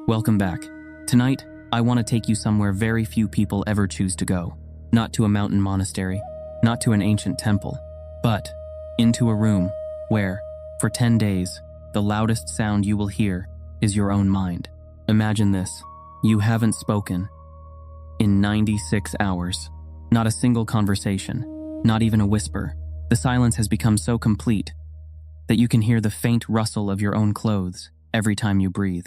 Welcome back. Tonight, I want to take you somewhere very few people ever choose to go. Not to a mountain monastery, not to an ancient temple, but into a room where, for 10 days, the loudest sound you will hear is your own mind. Imagine this. You haven't spoken in 96 hours. Not a single conversation, not even a whisper. The silence has become so complete that you can hear the faint rustle of your own clothes every time you breathe.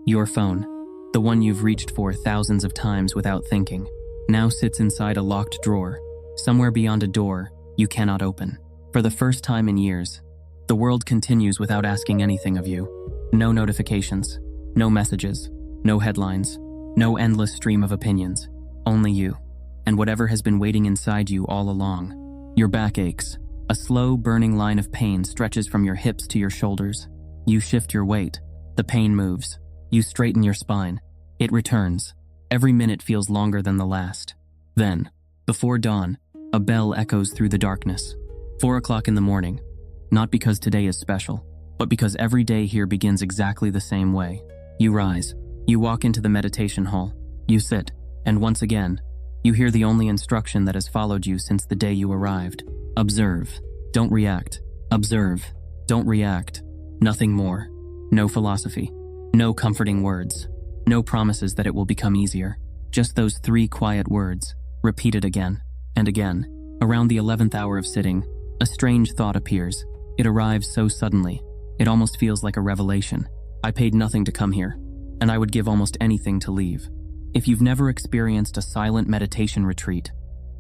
Your phone, the one you've reached for thousands of times without thinking, now sits inside a locked drawer, somewhere beyond a door you cannot open. For the first time in years, the world continues without asking anything of you. No notifications, no messages, no headlines, no endless stream of opinions. Only you, and whatever has been waiting inside you all along. Your back aches. A slow, burning line of pain stretches from your hips to your shoulders. You shift your weight. The pain moves. You straighten your spine. It returns. Every minute feels longer than the last. Then, before dawn, a bell echoes through the darkness. 4 o'clock in the morning. Not because today is special, but because every day here begins exactly the same way. You rise. You walk into the meditation hall. You sit. And once again, you hear the only instruction that has followed you since the day you arrived. Observe. Don't react. Observe. Don't react. Nothing more. No philosophy. No comforting words. No promises that it will become easier. Just those 3 quiet words, repeated again and again. Around the 11th hour of sitting, a strange thought appears. It arrives so suddenly, it almost feels like a revelation. I paid nothing to come here, and I would give almost anything to leave. If you've never experienced a silent meditation retreat,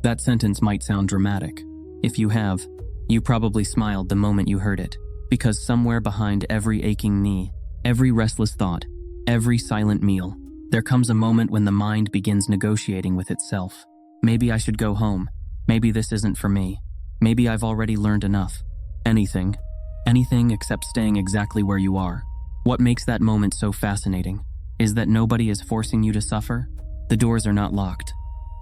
that sentence might sound dramatic. If you have, you probably smiled the moment you heard it, because somewhere behind every aching knee, every restless thought, every silent meal, there comes a moment when the mind begins negotiating with itself. Maybe I should go home. Maybe this isn't for me. Maybe I've already learned enough. Anything except staying exactly where you are. What makes that moment so fascinating is that nobody is forcing you to suffer. The doors are not locked.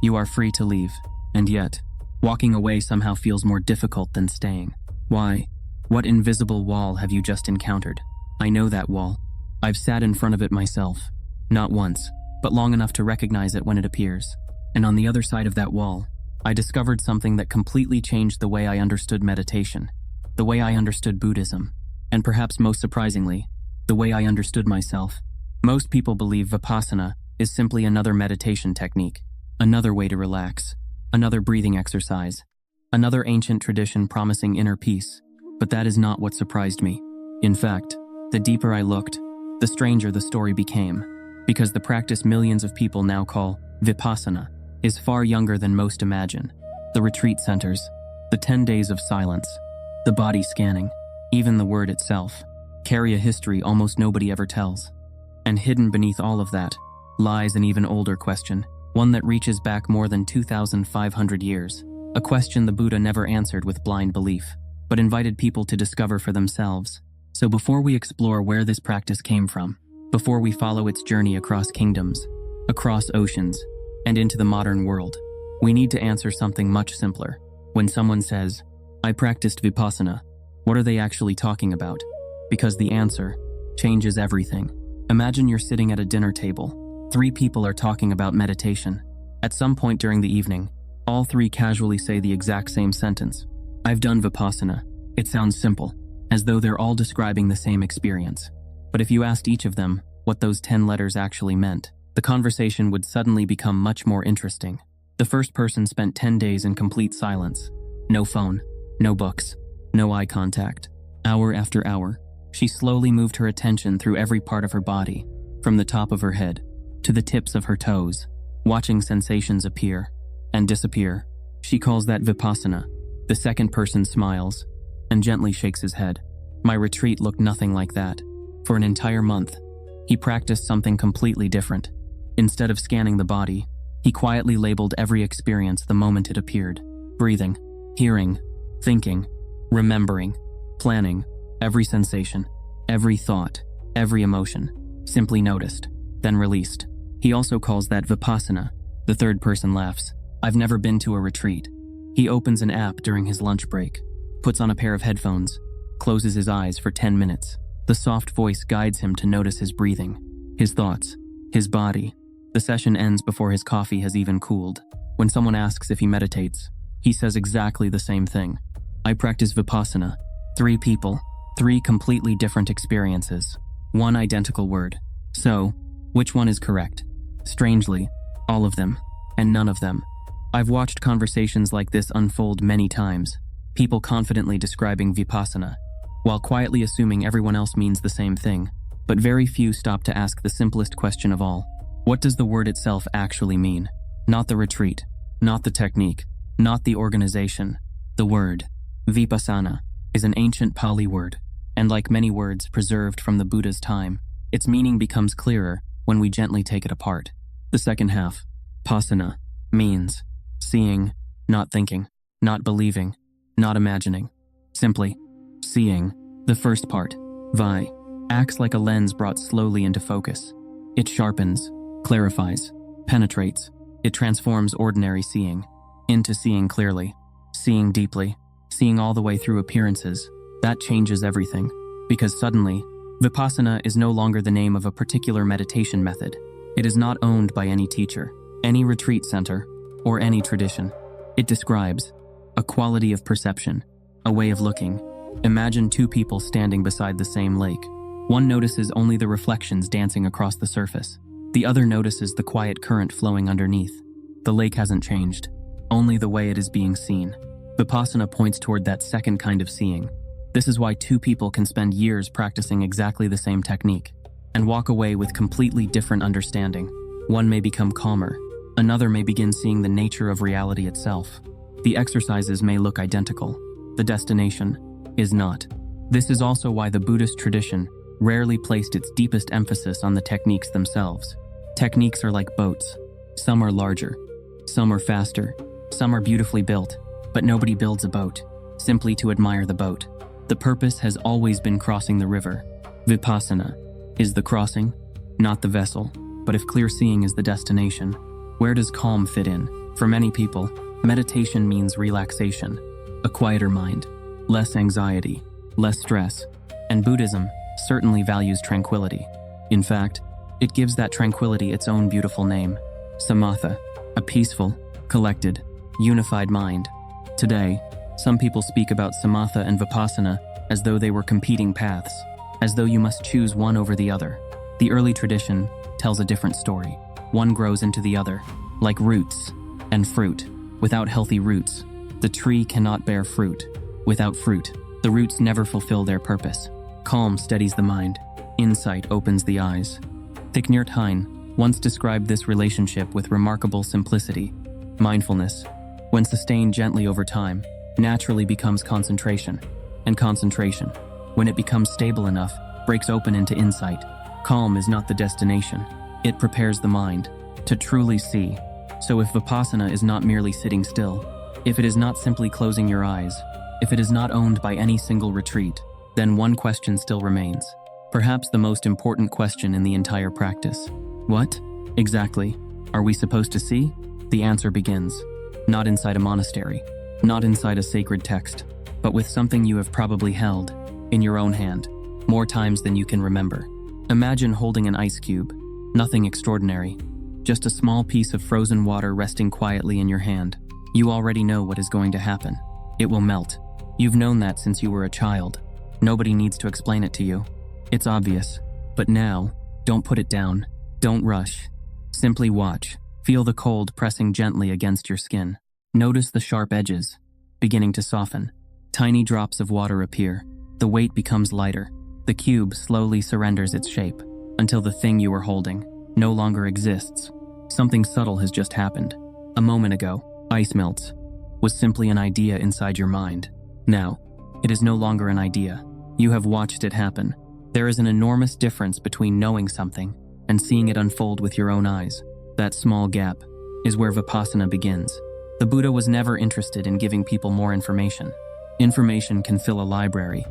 You are free to leave, and yet, walking away somehow feels more difficult than staying. Why? What invisible wall have you just encountered? I know that wall. I've sat in front of it myself. Not once, but long enough to recognize it when it appears. And on the other side of that wall, I discovered something that completely changed the way I understood meditation, the way I understood Buddhism, and perhaps most surprisingly, the way I understood myself. Most people believe Vipassana is simply another meditation technique, another way to relax, another breathing exercise, another ancient tradition promising inner peace. But that is not what surprised me. In fact, the deeper I looked, the stranger the story became, because the practice millions of people now call Vipassana is far younger than most imagine. The retreat centers, the 10 days of silence, the body scanning, even the word itself, carry a history almost nobody ever tells. And hidden beneath all of that lies an even older question, one that reaches back more than 2,500 years, a question the Buddha never answered with blind belief, but invited people to discover for themselves. So before we explore where this practice came from, before we follow its journey across kingdoms, across oceans, and into the modern world, we need to answer something much simpler. When someone says, "I practiced Vipassana," what are they actually talking about? Because the answer changes everything. Imagine you're sitting at a dinner table. 3 people are talking about meditation. At some point during the evening, all 3 casually say the exact same sentence. "I've done Vipassana." It sounds simple, as though they're all describing the same experience. But if you asked each of them what those 10 letters actually meant, the conversation would suddenly become much more interesting. The first person spent 10 days in complete silence. No phone, no books, no eye contact. Hour after hour, she slowly moved her attention through every part of her body, from the top of her head to the tips of her toes, watching sensations appear and disappear. She calls that Vipassana. The second person smiles and gently shakes his head. My retreat looked nothing like that. For an entire month, he practiced something completely different. Instead of scanning the body, he quietly labeled every experience the moment it appeared. Breathing, hearing, thinking, remembering, planning, every sensation, every thought, every emotion, simply noticed, then released. He also calls that Vipassana. The third person laughs. I've never been to a retreat. He opens an app during his lunch break, puts on a pair of headphones, closes his eyes for 10 minutes. The soft voice guides him to notice his breathing, his thoughts, his body. The session ends before his coffee has even cooled. When someone asks if he meditates, he says exactly the same thing. I practice Vipassana. 3 people, 3 completely different experiences, 1 identical word. So, which one is correct? Strangely, all of them, and none of them. I've watched conversations like this unfold many times, people confidently describing Vipassana, while quietly assuming everyone else means the same thing, but very few stop to ask the simplest question of all. What does the word itself actually mean? Not the retreat, not the technique, not the organization. The word, Vipassana, is an ancient Pali word, and like many words preserved from the Buddha's time, its meaning becomes clearer when we gently take it apart. The second half, Pasana, means seeing, not thinking, not believing, not imagining. Simply, seeing. The first part, Vi, acts like a lens brought slowly into focus. It sharpens, clarifies, penetrates. It transforms ordinary seeing into seeing clearly, seeing deeply, seeing all the way through appearances. That changes everything, because suddenly, Vipassana is no longer the name of a particular meditation method. It is not owned by any teacher, any retreat center, or any tradition. It describes a quality of perception, a way of looking. Imagine 2 people standing beside the same lake. One notices only the reflections dancing across the surface. The other notices the quiet current flowing underneath. The lake hasn't changed, only the way it is being seen. Vipassana points toward that second kind of seeing. This is why 2 people can spend years practicing exactly the same technique and walk away with completely different understanding. One may become calmer, another may begin seeing the nature of reality itself. The exercises may look identical, the destination is not. This is also why the Buddhist tradition rarely placed its deepest emphasis on the techniques themselves. Techniques are like boats. Some are larger, some are faster, some are beautifully built, but nobody builds a boat simply to admire the boat. The purpose has always been crossing the river. Vipassana is the crossing, not the vessel. But if clear seeing is the destination, where does calm fit in? For many people, meditation means relaxation, a quieter mind, less anxiety, less stress, and Buddhism certainly values tranquility. In fact, it gives that tranquility its own beautiful name, samatha, a peaceful, collected, unified mind. Today, some people speak about samatha and vipassana as though they were competing paths, as though you must choose one over the other. The early tradition tells a different story. One grows into the other, like roots and fruit. Without healthy roots, the tree cannot bear fruit. Without fruit, the roots never fulfill their purpose. Calm steadies the mind. Insight opens the eyes. Thich Nhat Hanh once described this relationship with remarkable simplicity. Mindfulness, when sustained gently over time, naturally becomes concentration. And concentration, when it becomes stable enough, breaks open into insight. Calm is not the destination. It prepares the mind to truly see. So if Vipassana is not merely sitting still, if it is not simply closing your eyes, if it is not owned by any single retreat, then one question still remains. Perhaps the most important question in the entire practice. What, exactly, are we supposed to see? The answer begins, not inside a monastery, not inside a sacred text, but with something you have probably held in your own hand, more times than you can remember. Imagine holding an ice cube, nothing extraordinary, just a small piece of frozen water resting quietly in your hand. You already know what is going to happen. It will melt. You've known that since you were a child. Nobody needs to explain it to you. It's obvious. But now, don't put it down. Don't rush. Simply watch. Feel the cold pressing gently against your skin. Notice the sharp edges, beginning to soften. Tiny drops of water appear. The weight becomes lighter. The cube slowly surrenders its shape until the thing you were holding no longer exists. Something subtle has just happened. A moment ago, ice melts was simply an idea inside your mind. Now, it is no longer an idea. You have watched it happen. There is an enormous difference between knowing something and seeing it unfold with your own eyes. That small gap is where Vipassana begins. The Buddha was never interested in giving people more information. Information can fill a library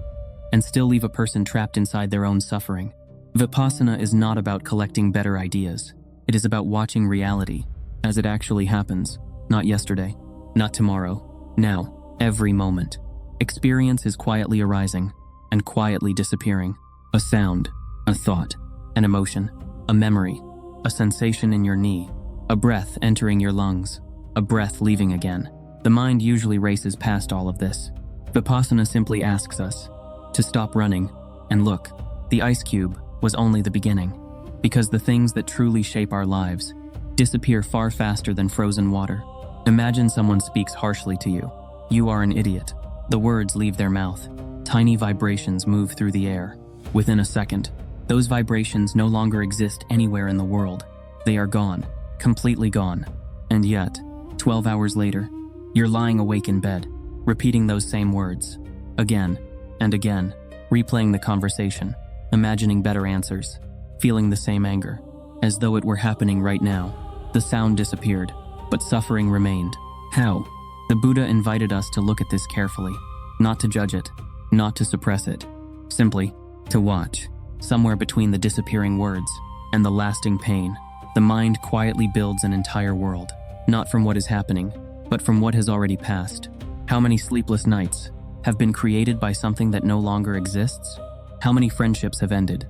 and still leave a person trapped inside their own suffering. Vipassana is not about collecting better ideas. It is about watching reality as it actually happens. Not yesterday, not tomorrow, now, every moment. Experience is quietly arising and quietly disappearing. A sound, a thought, an emotion. a memory, a sensation in your knee, a breath entering your lungs, a breath leaving again. The mind usually races past all of this. Vipassana simply asks us to stop running and look. The ice cube was only the beginning, because the things that truly shape our lives disappear far faster than frozen water. Imagine someone speaks harshly to you. You are an idiot. The words leave their mouth. Tiny vibrations move through the air. Within a second, those vibrations no longer exist anywhere in the world. They are gone, completely gone. And yet, 12 hours later, you're lying awake in bed, repeating those same words, again and again, replaying the conversation, imagining better answers, feeling the same anger, as though it were happening right now. The sound disappeared, but suffering remained. How? The Buddha invited us to look at this carefully, not to judge it, not to suppress it, simply to watch. Somewhere between the disappearing words and the lasting pain, the mind quietly builds an entire world, not from what is happening, but from what has already passed. How many sleepless nights have been created by something that no longer exists? How many friendships have ended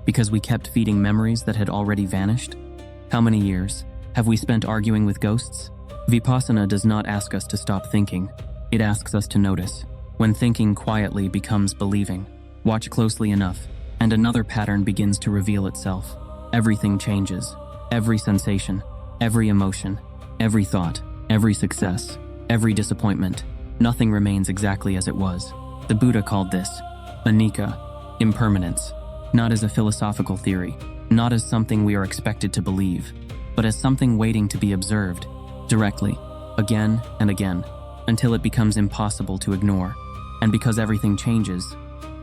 because we kept feeding memories that had already vanished? How many years have we spent arguing with ghosts? Vipassana does not ask us to stop thinking. It asks us to notice. When thinking quietly becomes believing, watch closely enough, and another pattern begins to reveal itself. Everything changes. Every sensation, every emotion, every thought, every success, every disappointment. Nothing remains exactly as it was. The Buddha called this Anicca, impermanence, not as a philosophical theory, not as something we are expected to believe, but as something waiting to be observed, directly, again and again, until it becomes impossible to ignore. And because everything changes,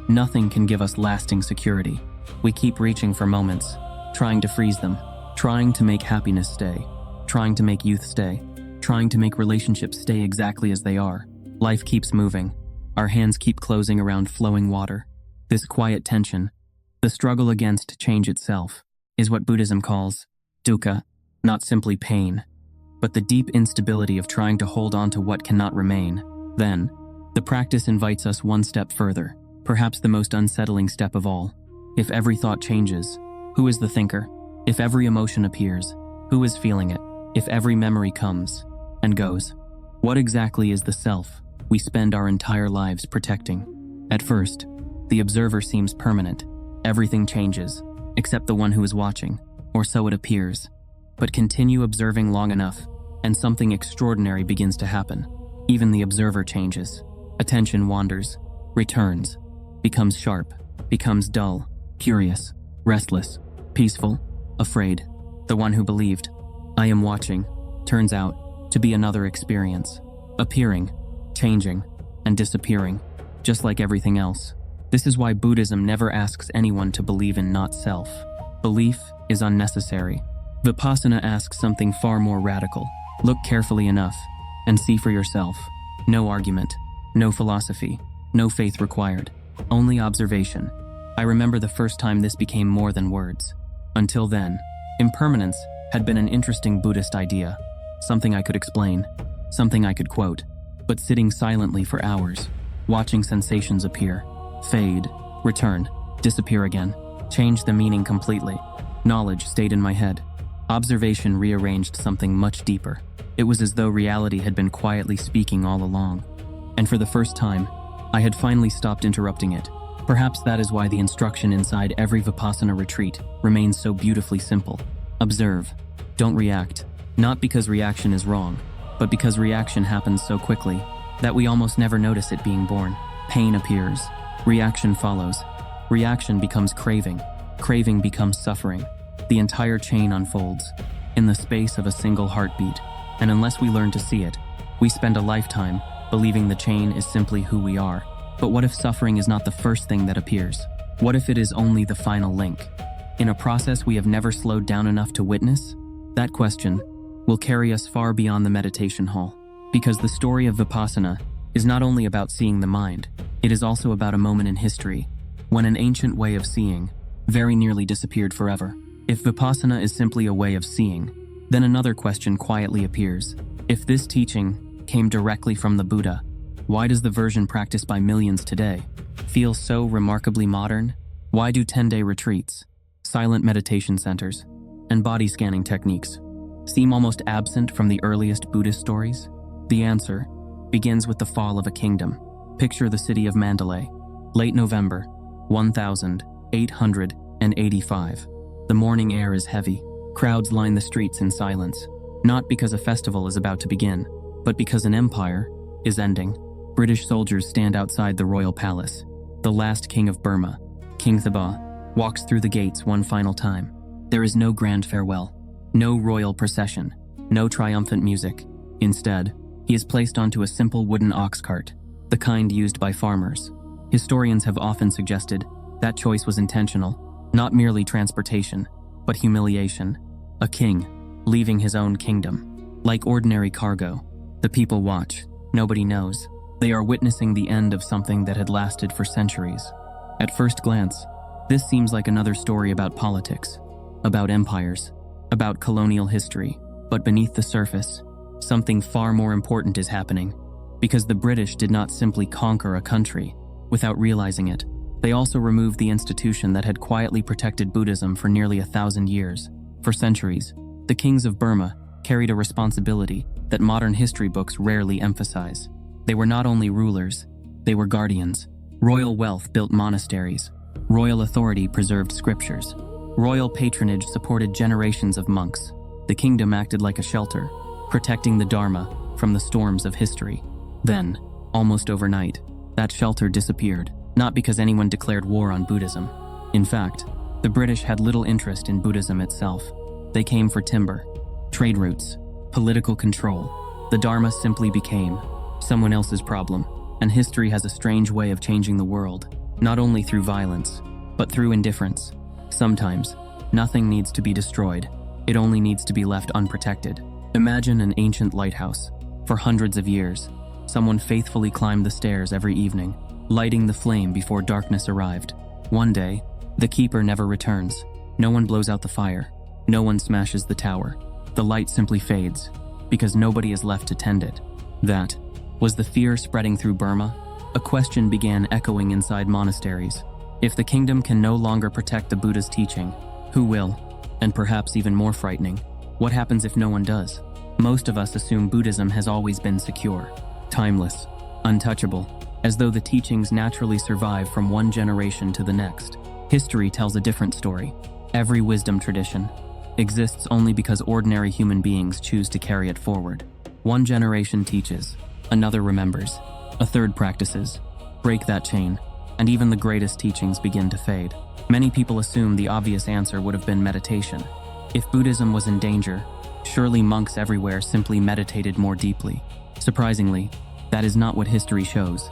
nothing can give us lasting security. We keep reaching for moments, trying to freeze them, trying to make happiness stay, trying to make youth stay, trying to make relationships stay exactly as they are. Life keeps moving. Our hands keep closing around flowing water. This quiet tension, the struggle against change itself, is what Buddhism calls Dukkha, not simply pain, but the deep instability of trying to hold on to what cannot remain. Then, the practice invites us one step further, perhaps the most unsettling step of all. If every thought changes, who is the thinker? If every emotion appears, who is feeling it? If every memory comes and goes, what exactly is the self we spend our entire lives protecting? At first, the observer seems permanent. Everything changes, except the one who is watching, or so it appears. But continue observing long enough, and something extraordinary begins to happen. Even the observer changes. Attention wanders, returns, becomes sharp, becomes dull, curious, restless, peaceful, afraid. The one who believed, I am watching, turns out to be another experience, appearing, changing, and disappearing, just like everything else. This is why Buddhism never asks anyone to believe in not self. Belief is unnecessary. Vipassana asks something far more radical. Look carefully enough and see for yourself. No argument, no philosophy, no faith required, only observation. I remember the first time this became more than words. Until then, impermanence had been an interesting Buddhist idea, something I could explain, something I could quote. But sitting silently for hours, watching sensations appear, fade, return, disappear again, changed the meaning completely. Knowledge stayed in my head. Observation rearranged something much deeper. It was as though reality had been quietly speaking all along. And for the first time, I had finally stopped interrupting it. Perhaps that is why the instruction inside every Vipassana retreat remains so beautifully simple. Observe. Don't react. Not because reaction is wrong, but because reaction happens so quickly that we almost never notice it being born. Pain appears. Reaction follows. Reaction becomes craving. Craving becomes suffering. The entire chain unfolds in the space of a single heartbeat. And unless we learn to see it, we spend a lifetime believing the chain is simply who we are. But what if suffering is not the first thing that appears? What if it is only the final link? In a process we have never slowed down enough to witness? That question will carry us far beyond the meditation hall. Because the story of Vipassana is not only about seeing the mind, it is also about a moment in history when an ancient way of seeing very nearly disappeared forever. If Vipassana is simply a way of seeing, then another question quietly appears. If this teaching came directly from the Buddha, why does the version practiced by millions today feel so remarkably modern? Why do 10-day retreats, silent meditation centers, and body scanning techniques seem almost absent from the earliest Buddhist stories? The answer begins with the fall of a kingdom. Picture the city of Mandalay, late November, 1885. The morning air is heavy. Crowds line the streets in silence, not because a festival is about to begin, but because an empire is ending. British soldiers stand outside the royal palace. The last king of Burma, King Thetgyi, walks through the gates one final time. There is no grand farewell, no royal procession, no triumphant music. Instead, he is placed onto a simple wooden ox cart, the kind used by farmers. Historians have often suggested that choice was intentional, not merely transportation, but humiliation. A king, leaving his own kingdom. Like ordinary cargo, the people watch. Nobody knows. They are witnessing the end of something that had lasted for centuries. At first glance, this seems like another story about politics, about empires, about colonial history. But beneath the surface, something far more important is happening. Because the British did not simply conquer a country without realizing it. They also removed the institution that had quietly protected Buddhism for nearly 1,000 years. For centuries, the kings of Burma carried a responsibility that modern history books rarely emphasize. They were not only rulers, they were guardians. Royal wealth built monasteries. Royal authority preserved scriptures. Royal patronage supported generations of monks. The kingdom acted like a shelter, protecting the Dharma from the storms of history. Then, almost overnight, that shelter disappeared, not because anyone declared war on Buddhism. In fact, the British had little interest in Buddhism itself. They came for timber, trade routes, political control. The Dharma simply became someone else's problem, and history has a strange way of changing the world, not only through violence, but through indifference. Sometimes, nothing needs to be destroyed. It only needs to be left unprotected. Imagine an ancient lighthouse. For hundreds of years, someone faithfully climbed the stairs every evening, lighting the flame before darkness arrived. One day, the keeper never returns. No one blows out the fire. No one smashes the tower. The light simply fades, because nobody is left to tend it. That was the fear spreading through Burma. A question began echoing inside monasteries. If the kingdom can no longer protect the Buddha's teaching, who will? And perhaps even more frightening, what happens if no one does? Most of us assume Buddhism has always been secure, timeless, untouchable, as though the teachings naturally survive from one generation to the next. History tells a different story. Every wisdom tradition exists only because ordinary human beings choose to carry it forward. One generation teaches, another remembers, a third practices. Break that chain, and even the greatest teachings begin to fade. Many people assume the obvious answer would have been meditation. If Buddhism was in danger, surely monks everywhere simply meditated more deeply. Surprisingly, that is not what history shows.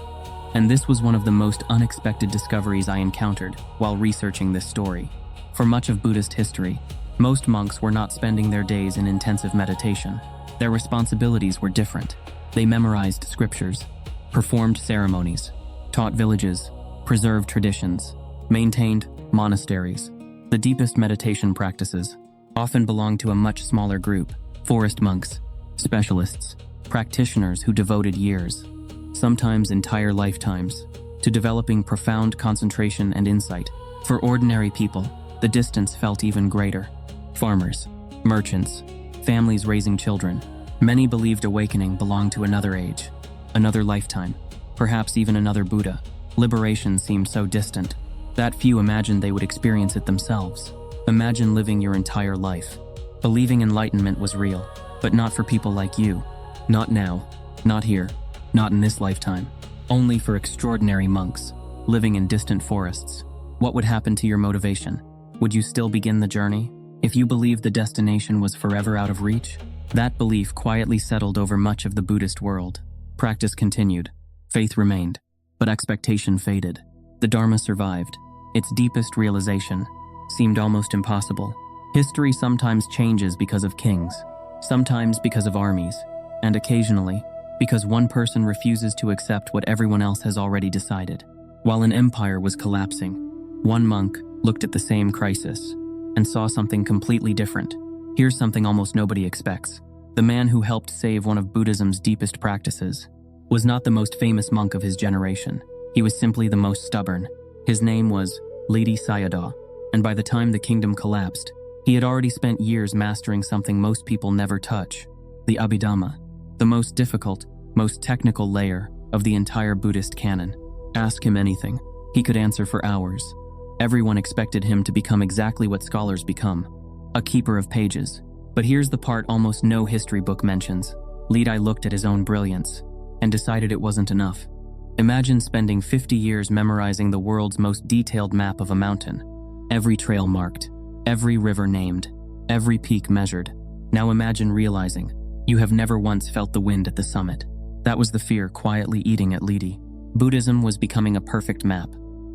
And this was one of the most unexpected discoveries I encountered while researching this story. For much of Buddhist history, most monks were not spending their days in intensive meditation. Their responsibilities were different. They memorized scriptures, performed ceremonies, taught villages, preserved traditions, maintained monasteries. The deepest meditation practices often belonged to a much smaller group: forest monks, specialists, practitioners who devoted years, sometimes entire lifetimes, to developing profound concentration and insight. For ordinary people, the distance felt even greater. Farmers, merchants, families raising children. Many believed awakening belonged to another age, another lifetime, perhaps even another Buddha. Liberation seemed so distant that few imagined they would experience it themselves. Imagine living your entire life, believing enlightenment was real, but not for people like you. Not now, not here, not in this lifetime. Only for extraordinary monks, living in distant forests. What would happen to your motivation? Would you still begin the journey? If you believed the destination was forever out of reach? That belief quietly settled over much of the Buddhist world. Practice continued. Faith remained, but expectation faded. The Dharma survived. Its deepest realization seemed almost impossible. History sometimes changes because of kings, sometimes because of armies, and occasionally because one person refuses to accept what everyone else has already decided. While an empire was collapsing, one monk looked at the same crisis and saw something completely different. Here's something almost nobody expects. The man who helped save one of Buddhism's deepest practices was not the most famous monk of his generation. He was simply the most stubborn. His name was Ledi Sayadaw. and by the time the kingdom collapsed, he had already spent years mastering something most people never touch, the Abhidhamma, the most difficult, most technical layer of the entire Buddhist canon. Ask him anything, he could answer for hours. Everyone expected him to become exactly what scholars become, a keeper of pages. But here's the part almost no history book mentions. Ledi looked at his own brilliance and decided it wasn't enough. Imagine spending 50 years memorizing the world's most detailed map of a mountain. Every trail marked, every river named, every peak measured. Now imagine realizing you have never once felt the wind at the summit. That was the fear quietly eating at Ledi. Buddhism was becoming a perfect map,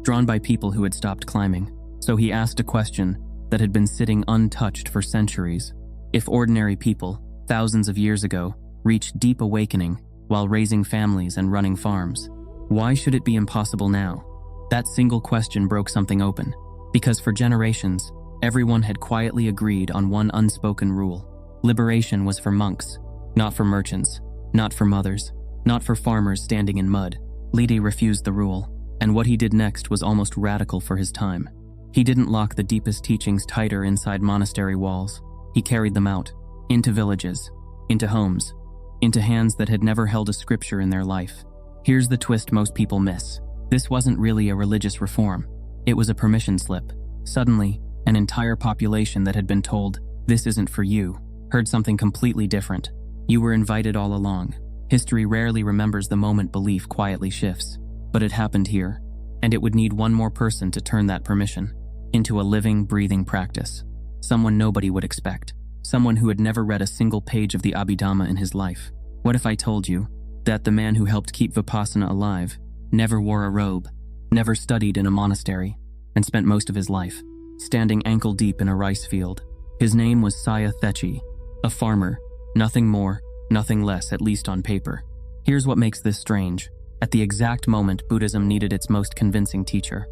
drawn by people who had stopped climbing. So he asked a question that had been sitting untouched for centuries. If ordinary people, thousands of years ago, reached deep awakening while raising families and running farms, why should it be impossible now? That single question broke something open, because for generations, everyone had quietly agreed on one unspoken rule. Liberation was for monks, not for merchants, not for mothers, not for farmers standing in mud. Ledi refused the rule, and what he did next was almost radical for his time. He didn't lock the deepest teachings tighter inside monastery walls. He carried them out, into villages, into homes, into hands that had never held a scripture in their life. Here's the twist most people miss. This wasn't really a religious reform. It was a permission slip. Suddenly, an entire population that had been told, "This isn't for you," heard something completely different. You were invited all along. History rarely remembers the moment belief quietly shifts, but it happened here, and it would need one more person to turn that permission into a living, breathing practice. Someone nobody would expect. Someone who had never read a single page of the Abhidhamma in his life. What if I told you that the man who helped keep Vipassana alive never wore a robe, never studied in a monastery, and spent most of his life standing ankle-deep in a rice field? His name was Thetgyi, a farmer, nothing more, nothing less, at least on paper. Here's what makes this strange. At the exact moment Buddhism needed its most convincing teacher,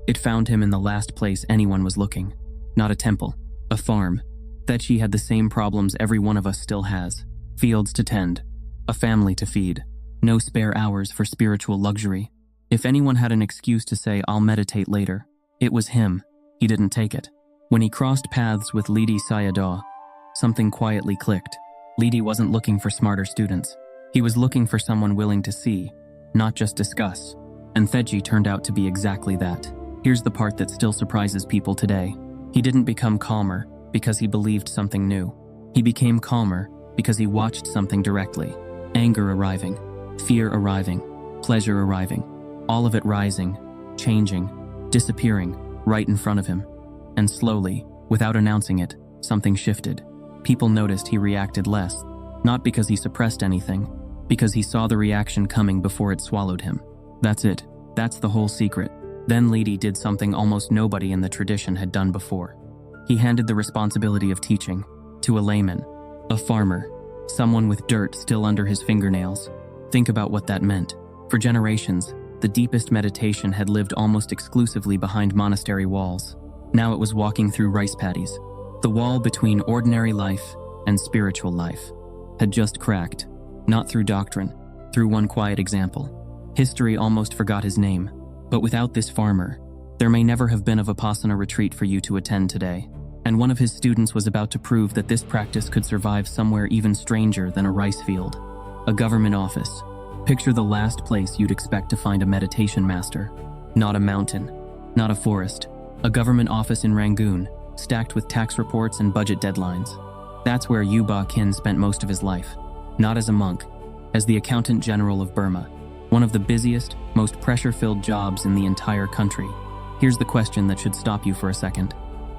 it found him in the last place anyone was looking. Not a temple, a farm. Thetgyi had the same problems every one of us still has. Fields to tend, a family to feed, no spare hours for spiritual luxury. If anyone had an excuse to say, "I'll meditate later," it was him. He didn't take it. When he crossed paths with Ledi Sayadaw, something quietly clicked. Ledi wasn't looking for smarter students. He was looking for someone willing to see, not just discuss. And Thetgyi turned out to be exactly that. Here's the part that still surprises people today. He didn't become calmer because he believed something new. He became calmer because he watched something directly. Anger arriving, fear arriving, pleasure arriving, all of it rising, changing, disappearing right in front of him. And slowly, without announcing it, something shifted. People noticed he reacted less, not because he suppressed anything, because he saw the reaction coming before it swallowed him. That's it. That's the whole secret. Then Ledi did something almost nobody in the tradition had done before. He handed the responsibility of teaching to a layman, a farmer, someone with dirt still under his fingernails. Think about what that meant. For generations, the deepest meditation had lived almost exclusively behind monastery walls. Now it was walking through rice paddies. The wall between ordinary life and spiritual life had just cracked, not through doctrine, through one quiet example. History almost forgot his name, but without this farmer, there may never have been a Vipassana retreat for you to attend today. And one of his students was about to prove that this practice could survive somewhere even stranger than a rice field. A government office. Picture the last place you'd expect to find a meditation master. Not a mountain, not a forest. A government office in Rangoon, stacked with tax reports and budget deadlines. That's where Ba Khin spent most of his life. Not as a monk, as the accountant general of Burma. One of the busiest, most pressure-filled jobs in the entire country. Here's the question that should stop you for a second.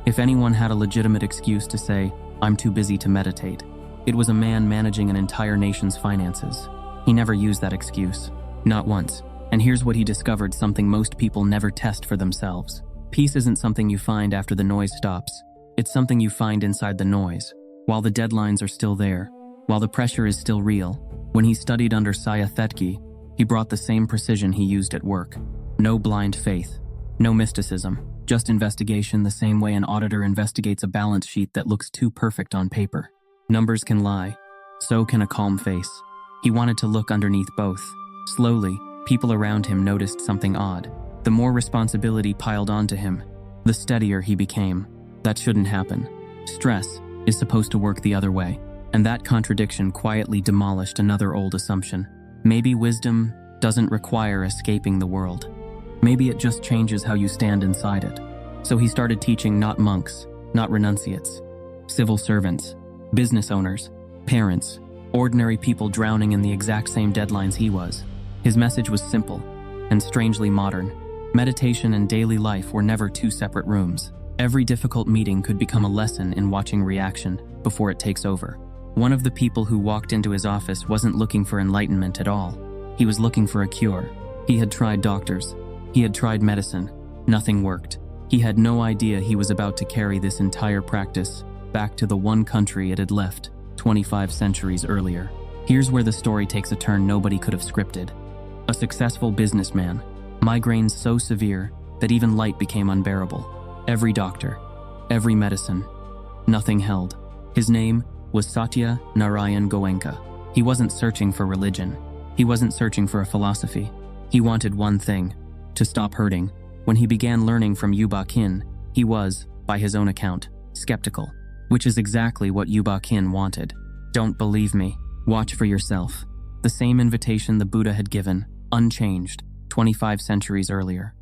If anyone had a legitimate excuse to say, "I'm too busy to meditate," it was a man managing an entire nation's finances. He never used that excuse. Not once. And here's what he discovered, something most people never test for themselves. Peace isn't something you find after the noise stops. It's something you find inside the noise, while the deadlines are still there, while the pressure is still real. When he studied under Thetgyi, he brought the same precision he used at work. No blind faith, no mysticism, just investigation the same way an auditor investigates a balance sheet that looks too perfect on paper. Numbers can lie, so can a calm face. He wanted to look underneath both. Slowly, people around him noticed something odd. The more responsibility piled onto him, the steadier he became. That shouldn't happen. Stress is supposed to work the other way. And that contradiction quietly demolished another old assumption. Maybe wisdom doesn't require escaping the world. Maybe it just changes how you stand inside it. So he started teaching not monks, not renunciates, civil servants, business owners, parents, ordinary people drowning in the exact same deadlines he was. His message was simple and strangely modern. Meditation and daily life were never two separate rooms. Every difficult meeting could become a lesson in watching reaction before it takes over. One of the people who walked into his office wasn't looking for enlightenment at all. He was looking for a cure. He had tried doctors. He had tried medicine. Nothing worked. He had no idea he was about to carry this entire practice back to the one country it had left 25 centuries earlier. Here's where the story takes a turn nobody could have scripted. A successful businessman, migraines so severe that even light became unbearable. Every doctor, every medicine, nothing held. His name was Satya Narayan Goenka. He wasn't searching for religion. He wasn't searching for a philosophy. He wanted one thing, to stop hurting. When he began learning from Ba Khin, he was, by his own account, skeptical, which is exactly what Ba Khin wanted. Don't believe me, watch for yourself. The same invitation the Buddha had given, unchanged, 25 centuries earlier.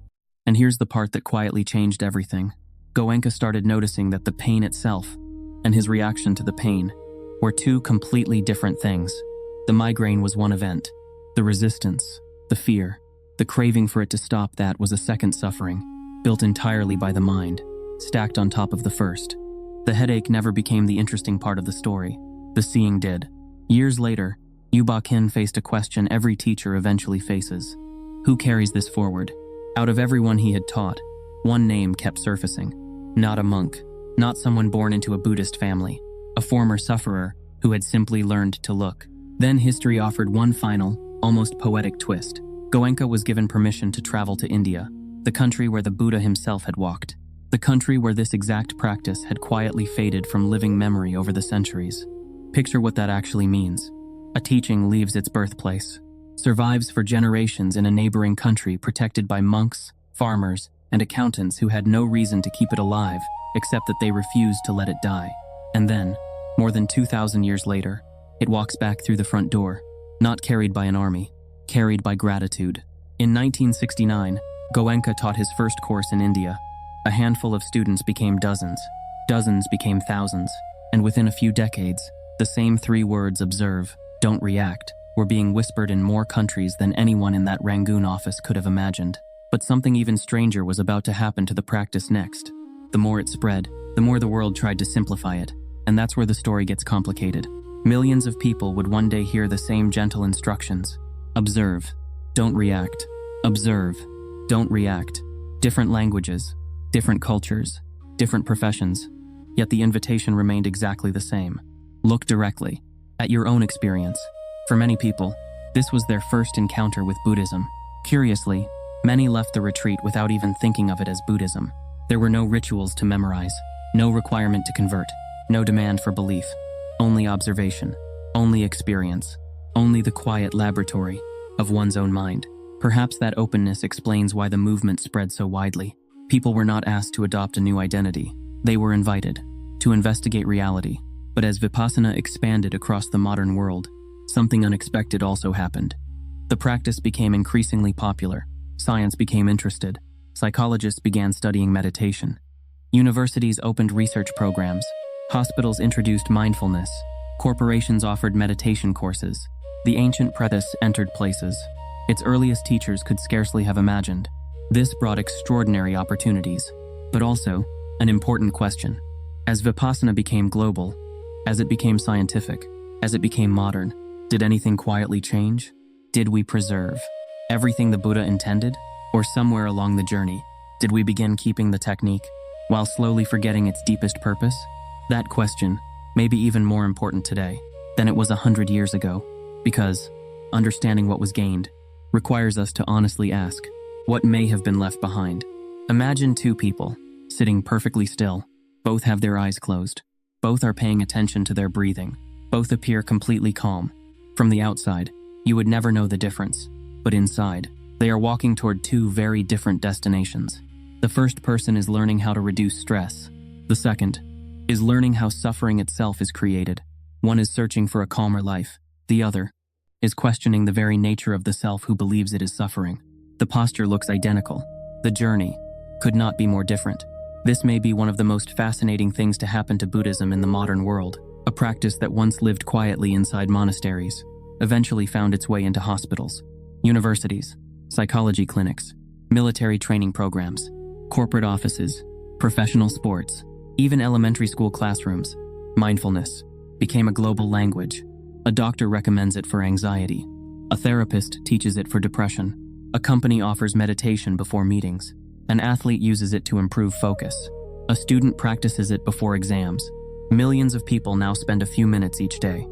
And here's the part that quietly changed everything. Goenka started noticing that the pain itself and his reaction to the pain were two completely different things. The migraine was one event. The resistance, the fear, the craving for it to stop, that was a second suffering, built entirely by the mind, stacked on top of the first. The headache never became the interesting part of the story. The seeing did. Years later, Ba Khin faced a question every teacher eventually faces. Who carries this forward? Out of everyone he had taught, one name kept surfacing. Not a monk, not someone born into a Buddhist family, a former sufferer who had simply learned to look. Then history offered one final, almost poetic twist. Goenka was given permission to travel to India, the country where the Buddha himself had walked, the country where this exact practice had quietly faded from living memory over the centuries. Picture what that actually means. A teaching leaves its birthplace, survives for generations in a neighboring country protected by monks, farmers, and accountants who had no reason to keep it alive except that they refused to let it die. And then, more than 2,000 years later, it walks back through the front door, not carried by an army, carried by gratitude. In 1969, Goenka taught his first course in India. A handful of students became dozens, dozens became thousands, and within a few decades, the same three words, observe, don't react, were being whispered in more countries than anyone in that Rangoon office could have imagined. But something even stranger was about to happen to the practice next. The more it spread, the more the world tried to simplify it, and that's where the story gets complicated. Millions of people would one day hear the same gentle instructions. Observe, don't react. Observe, don't react. Different languages, different cultures, different professions, yet the invitation remained exactly the same. Look directly at your own experience. For many people, this was their first encounter with Buddhism. Curiously, many left the retreat without even thinking of it as Buddhism. There were no rituals to memorize, no requirement to convert, no demand for belief. Only observation, only experience, only the quiet laboratory of one's own mind. Perhaps that openness explains why the movement spread so widely. People were not asked to adopt a new identity. They were invited to investigate reality. But as Vipassana expanded across the modern world, something unexpected also happened. The practice became increasingly popular. Science became interested. Psychologists began studying meditation. Universities opened research programs. Hospitals introduced mindfulness. Corporations offered meditation courses. The ancient practice entered places its earliest teachers could scarcely have imagined. This brought extraordinary opportunities, but also an important question. As Vipassana became global, as it became scientific, as it became modern, did anything quietly change? Did we preserve everything the Buddha intended? Or somewhere along the journey, did we begin keeping the technique while slowly forgetting its deepest purpose? That question may be even more important today than it was 100 years ago, because understanding what was gained requires us to honestly ask what may have been left behind. Imagine two people sitting perfectly still. Both have their eyes closed. Both are paying attention to their breathing. Both appear completely calm. From the outside, you would never know the difference, but inside, they are walking toward two very different destinations. The first person is learning how to reduce stress. The second is learning how suffering itself is created. One is searching for a calmer life. The other is questioning the very nature of the self who believes it is suffering. The posture looks identical. The journey could not be more different. This may be one of the most fascinating things to happen to Buddhism in the modern world. A practice that once lived quietly inside monasteries eventually found its way into hospitals, universities, psychology clinics, military training programs, corporate offices, professional sports, even elementary school classrooms. Mindfulness became a global language. A doctor recommends it for anxiety. A therapist teaches it for depression. A company offers meditation before meetings. An athlete uses it to improve focus. A student practices it before exams. Millions of people now spend a few minutes each day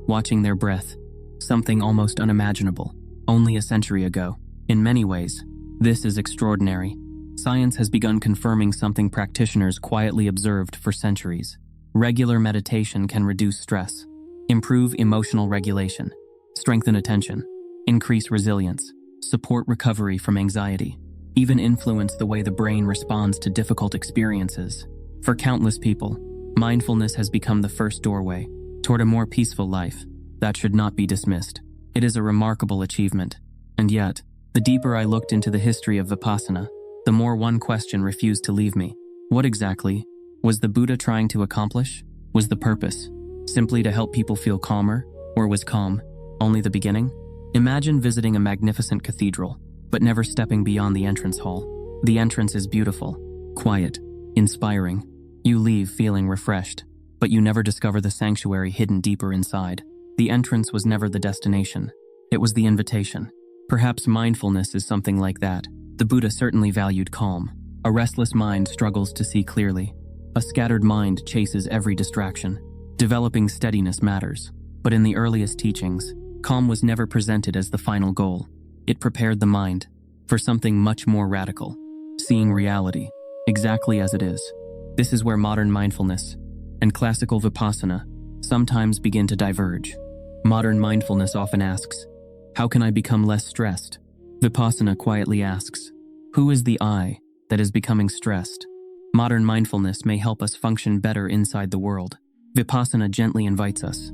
watching their breath, something almost unimaginable only a century ago. In many ways, this is extraordinary. Science has begun confirming something practitioners quietly observed for centuries. Regular meditation can reduce stress, improve emotional regulation, strengthen attention, increase resilience, support recovery from anxiety, even influence the way the brain responds to difficult experiences. For countless people, mindfulness has become the first doorway toward a more peaceful life that should not be dismissed. It is a remarkable achievement. And yet, the deeper I looked into the history of Vipassana, the more one question refused to leave me. What exactly was the Buddha trying to accomplish? Was the purpose simply to help people feel calmer, or was calm only the beginning? Imagine visiting a magnificent cathedral, but never stepping beyond the entrance hall. The entrance is beautiful, quiet, inspiring. You leave feeling refreshed, but you never discover the sanctuary hidden deeper inside. The entrance was never the destination. It was the invitation. Perhaps mindfulness is something like that. The Buddha certainly valued calm. A restless mind struggles to see clearly. A scattered mind chases every distraction. Developing steadiness matters. But in the earliest teachings, calm was never presented as the final goal. It prepared the mind for something much more radical, seeing reality exactly as it is. This is where modern mindfulness and classical Vipassana sometimes begin to diverge. Modern mindfulness often asks, how can I become less stressed? Vipassana quietly asks, who is the I that is becoming stressed? Modern mindfulness may help us function better inside the world. Vipassana gently invites us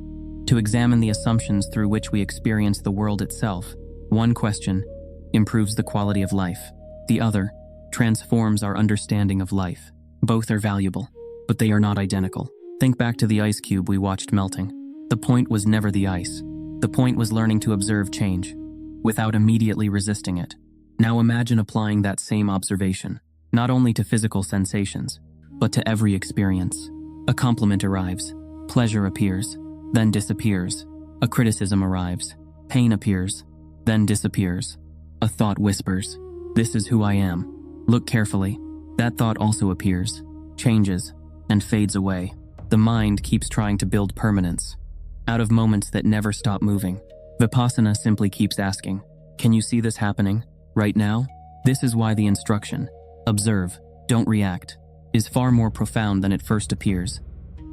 to examine the assumptions through which we experience the world itself. One question improves the quality of life. The other transforms our understanding of life. Both are valuable, but they are not identical. Think back to the ice cube we watched melting. The point was never the ice. The point was learning to observe change without immediately resisting it. Now imagine applying that same observation, not only to physical sensations, but to every experience. A compliment arrives, pleasure appears, then disappears. A criticism arrives, pain appears, then disappears. A thought whispers, this is who I am. Look carefully. That thought also appears, changes, and fades away. The mind keeps trying to build permanence out of moments that never stop moving. Vipassana simply keeps asking, can you see this happening right now? This is why the instruction, observe, don't react, is far more profound than it first appears.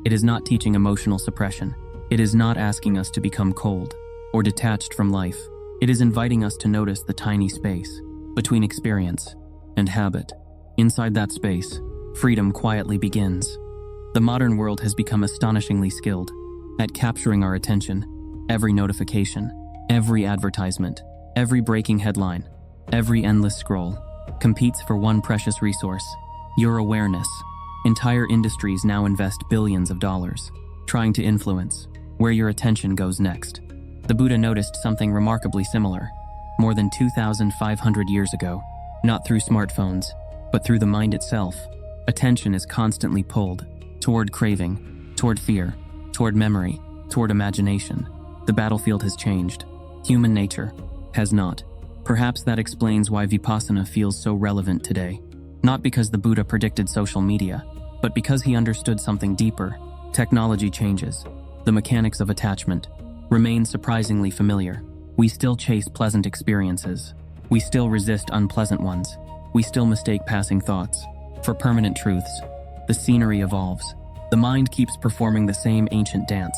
It is not teaching emotional suppression. It is not asking us to become cold or detached from life. It is inviting us to notice the tiny space between experience and habit. Inside that space, freedom quietly begins. The modern world has become astonishingly skilled at capturing our attention. Every notification, every advertisement, every breaking headline, every endless scroll competes for one precious resource, your awareness. Entire industries now invest billions of dollars trying to influence where your attention goes next. The Buddha noticed something remarkably similar more than 2,500 years ago. Not through smartphones, but through the mind itself. Attention is constantly pulled toward craving, toward fear, toward memory, toward imagination. The battlefield has changed. Human nature has not. Perhaps that explains why Vipassana feels so relevant today. Not because the Buddha predicted social media, but because he understood something deeper. Technology changes. The mechanics of attachment remain surprisingly familiar. We still chase pleasant experiences. We still resist unpleasant ones. We still mistake passing thoughts for permanent truths. The scenery evolves. The mind keeps performing the same ancient dance.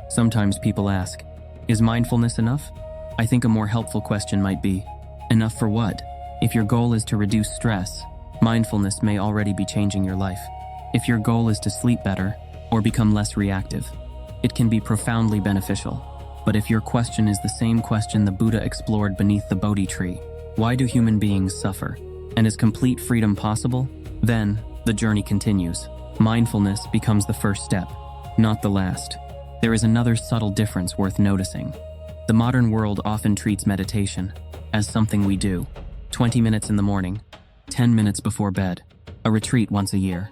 Sometimes people ask, is mindfulness enough? I think a more helpful question might be, enough for what? If your goal is to reduce stress, Mindfulness may already be changing your life. If your goal is to sleep better or become less reactive, it can be profoundly beneficial. But if your question is the same question the Buddha explored beneath the Bodhi tree, why do human beings suffer? And is complete freedom possible? Then, the journey continues. Mindfulness becomes the first step, not the last. There is another subtle difference worth noticing. The modern world often treats meditation as something we do. 20 minutes in the morning, 10 minutes before bed, a retreat once a year.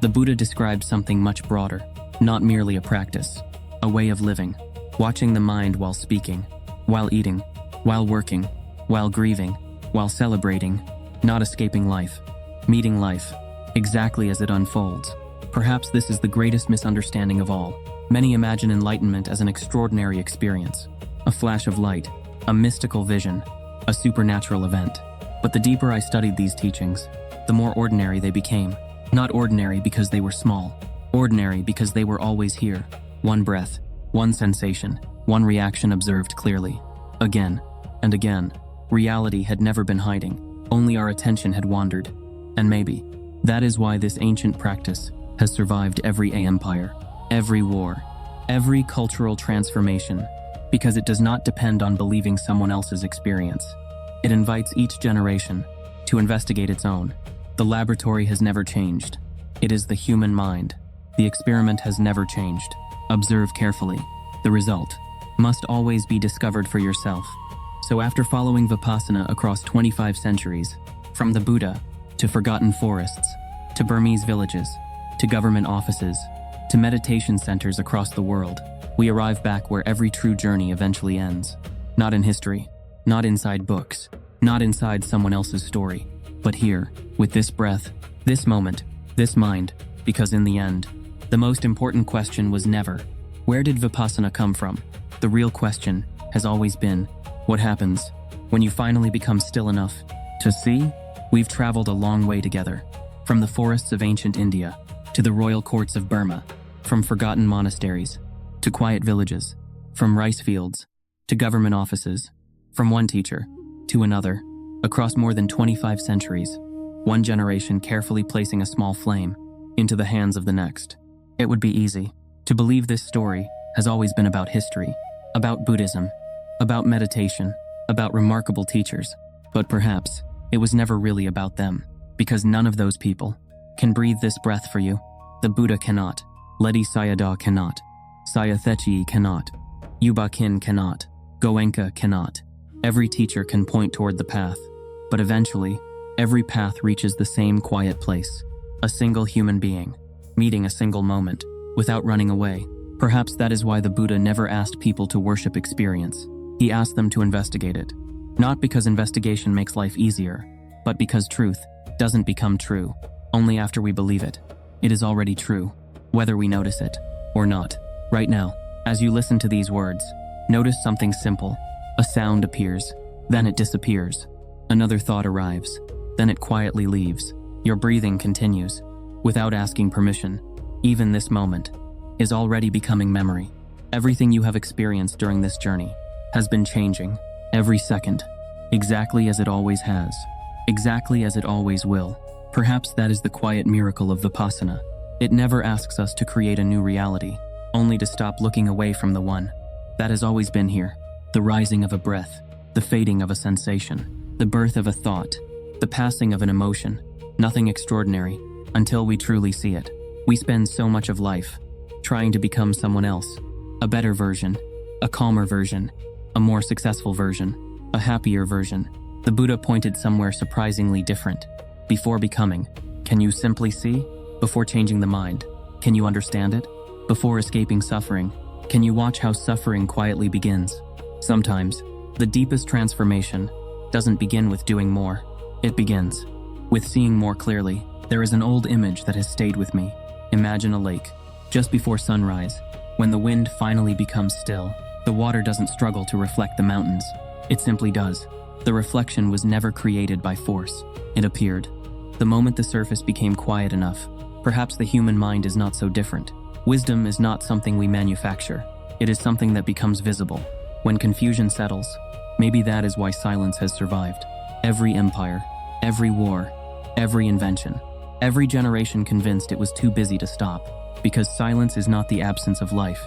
The Buddha described something much broader, not merely a practice, a way of living, watching the mind while speaking, while eating, while working, while grieving, while celebrating, not escaping life, meeting life, exactly as it unfolds. Perhaps this is the greatest misunderstanding of all. Many imagine enlightenment as an extraordinary experience, a flash of light, a mystical vision, a supernatural event. But the deeper I studied these teachings, the more ordinary they became. Not ordinary because they were small, ordinary because they were always here. One breath, one sensation, one reaction observed clearly. Again and again, reality had never been hiding, only our attention had wandered. And maybe that is why this ancient practice has survived every empire, every war, every cultural transformation, because it does not depend on believing someone else's experience. It invites each generation to investigate its own. The laboratory has never changed. It is the human mind. The experiment has never changed. Observe carefully. The result must always be discovered for yourself. So after following Vipassana across 25 centuries, from the Buddha to forgotten forests, to Burmese villages, to government offices, to meditation centers across the world, we arrive back where every true journey eventually ends. Not in history, not inside books, not inside someone else's story, but here, with this breath, this moment, this mind, because in the end, the most important question was never, where did Vipassana come from? The real question has always been, what happens when you finally become still enough to see? We've traveled a long way together, from the forests of ancient India to the royal courts of Burma, from forgotten monasteries to quiet villages, from rice fields to government offices, from one teacher to another, across more than 25 centuries, one generation carefully placing a small flame into the hands of the next. It would be easy to believe this story has always been about history, about Buddhism, about meditation, about remarkable teachers, but perhaps it was never really about them, because none of those people can breathe this breath for you. The Buddha cannot, Ledi Sayadaw cannot, Thetgyi cannot, Ba Khin cannot, Goenka cannot. Every teacher can point toward the path, but eventually, every path reaches the same quiet place, a single human being, meeting a single moment, without running away. Perhaps that is why the Buddha never asked people to worship experience. He asked them to investigate it. Not because investigation makes life easier, but because truth doesn't become true only after we believe it. It is already true, whether we notice it or not. Right now, as you listen to these words, notice something simple. A sound appears, then it disappears. Another thought arrives, then it quietly leaves. Your breathing continues, without asking permission. Even this moment is already becoming memory. Everything you have experienced during this journey has been changing, every second, exactly as it always has, exactly as it always will. Perhaps that is the quiet miracle of Vipassana. It never asks us to create a new reality, only to stop looking away from the one that has always been here. The rising of a breath, the fading of a sensation, the birth of a thought, the passing of an emotion. Nothing extraordinary until we truly see it. We spend so much of life trying to become someone else, a better version, a calmer version, a more successful version, a happier version. The Buddha pointed somewhere surprisingly different. Before becoming, can you simply see? Before changing the mind, can you understand it? Before escaping suffering, can you watch how suffering quietly begins? Sometimes, the deepest transformation doesn't begin with doing more. It begins with seeing more clearly. There is an old image that has stayed with me. Imagine a lake, just before sunrise, when the wind finally becomes still. The water doesn't struggle to reflect the mountains. It simply does. The reflection was never created by force. It appeared. The moment the surface became quiet enough, perhaps the human mind is not so different. Wisdom is not something we manufacture. It is something that becomes visible. When confusion settles, maybe that is why silence has survived. Every empire, every war, every invention, every generation convinced it was too busy to stop, because silence is not the absence of life.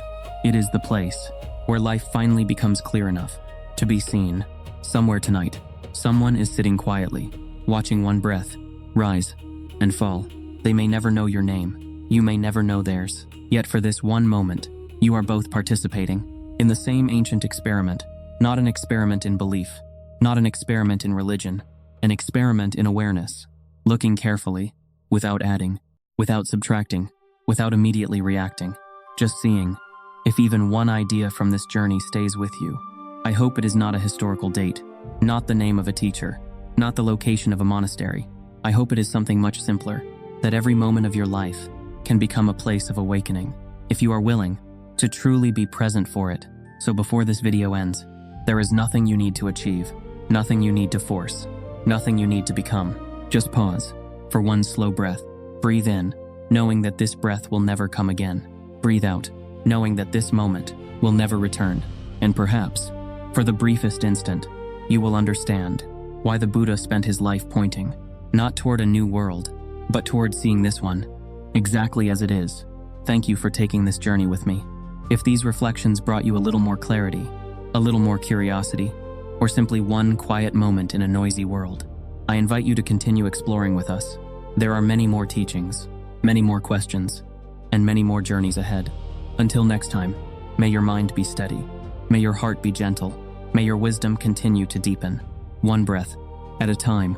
It is the place where life finally becomes clear enough to be seen. Somewhere tonight, someone is sitting quietly, watching one breath rise and fall. They may never know your name. You may never know theirs. Yet for this one moment, you are both participating in the same ancient experiment. Not an experiment in belief, not an experiment in religion, an experiment in awareness. Looking carefully, without adding, without subtracting, without immediately reacting. Just seeing if even one idea from this journey stays with you. I hope it is not a historical date, not the name of a teacher, not the location of a monastery. I hope it is something much simpler, that every moment of your life can become a place of awakening, if you are willing to truly be present for it. So before this video ends, there is nothing you need to achieve, nothing you need to force, nothing you need to become. Just pause for one slow breath. Breathe in, knowing that this breath will never come again. Breathe out, knowing that this moment will never return. And perhaps, for the briefest instant, you will understand why the Buddha spent his life pointing, not toward a new world, but toward seeing this one exactly as it is. Thank you for taking this journey with me. If these reflections brought you a little more clarity, a little more curiosity, or simply one quiet moment in a noisy world, I invite you to continue exploring with us. There are many more teachings, many more questions, and many more journeys ahead. Until next time, may your mind be steady, may your heart be gentle, may your wisdom continue to deepen, one breath at a time.